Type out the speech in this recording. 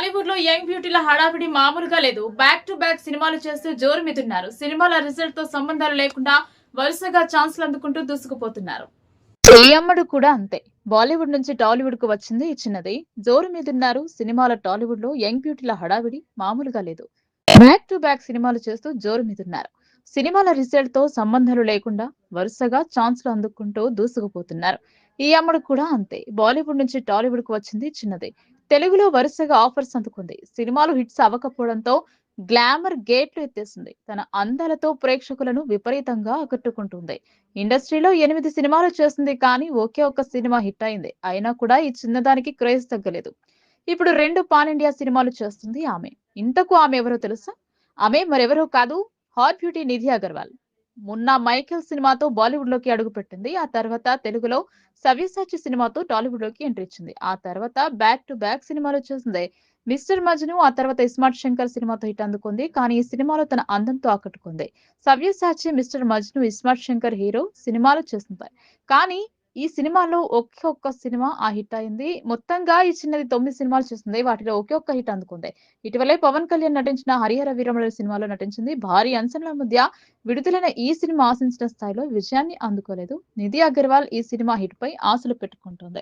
టాలీవుడ్ లో యంగ్ బ్యూటీల హడావిడి మామూలుగా లేదు. బ్యాక్ టు బ్యాక్ సినిమాలు చేస్తూ జోరు మీదున్నారు. సినిమాల రిజల్ట్ తో సంబంధాలు లేకుండా వరుసగా ఛాన్సులు అందుకుంటూ దూసుకుపోతున్నారు. ఈ అమ్మడు కూడా అంతే. బాలీవుడ్ నుంచి టాలీవుడ్ కు వచ్చింది ఈ చిన్నది. జోరు మీదున్నారు. సినిమాల టాలీవుడ్ లో యంగ్ బ్యూటీల హడావిడి మామూలుగా లేదు. బ్యాక్ టు బ్యాక్ సినిమాలు చేస్తూ జోరు మీదున్నారు. సినిమాల రిజల్ట్ తో సంబంధాలు లేకుండా వరుసగా ఛాన్సులు అందుకుంటూ దూసుకుపోతున్నారు. ఈ అమ్మడు కూడా అంతే. బాలీవుడ్ నుంచి టాలీవుడ్ కు వచ్చింది చిన్నది. తెలుగులో వరుసగా ఆఫర్స్ అందుకుంది. సినిమాలు హిట్స్ అవ్వకపోవడంతో గ్లామర్ గేట్లు ఎత్తేసింది. తన అందాలతో ప్రేక్షకులను విపరీతంగా ఆకట్టుకుంటుంది. ఇండస్ట్రీలో 8 సినిమాలు చేసింది, కానీ ఒకే ఒక్క సినిమా హిట్ అయింది. అయినా కూడా ఈ చిన్నదానికి క్రేజ్ తగ్గలేదు. ఇప్పుడు 2 పాన్ ఇండియా సినిమాలు చేస్తుంది ఆమె. ఇంతకు ఆమె ఎవరో తెలుసా? ఆమె మరెవరో కాదు, హాట్ బ్యూటీ నిధి అగర్వాల్. మొన్న మైకేల్ సినిమాతో బాలీవుడ్ లోకి అడుగుపెట్టింది. ఆ తర్వాత తెలుగులో సవ్యసాచి సినిమాతో టాలీవుడ్ లోకి ఎంట్రీ ఇచ్చింది. ఆ తర్వాత బ్యాక్ టు బ్యాక్ సినిమాలు చేసింది. మిస్టర్ మజ్ను, ఆ తర్వాత ఇస్మార్ట్ శంకర్ సినిమాతో హిట్ అందుకుంది. కానీ ఈ సినిమాలో తన అందంతో ఆకట్టుకుంది. సవ్యసాచి, మిస్టర్ మజ్ను, ఇస్మార్ట్ శంకర్ హీరో సినిమాలు చేస్తుంది. కానీ ఈ సినిమాలో ఒకే ఒక్క సినిమా హిట్ అయింది. మొత్తంగా ఈ చిన్నది 9 సినిమాలు చేసింది. వాటిలో ఒకే ఒక్క హిట్ అందుకుంది. ఇటీవలే పవన్ కళ్యాణ్ నటించిన 'హరిహర వీరమల్లు' సినిమాలో నటించింది. భారీ అంచనాల మధ్య విడుదలైన ఈ సినిమా ఆశించిన స్థాయిలో విజయాన్ని అందుకోలేదు. నిధి అగర్వాల్ ఈ సినిమా హిట్ పై ఆశలు పెట్టుకుంటోంది.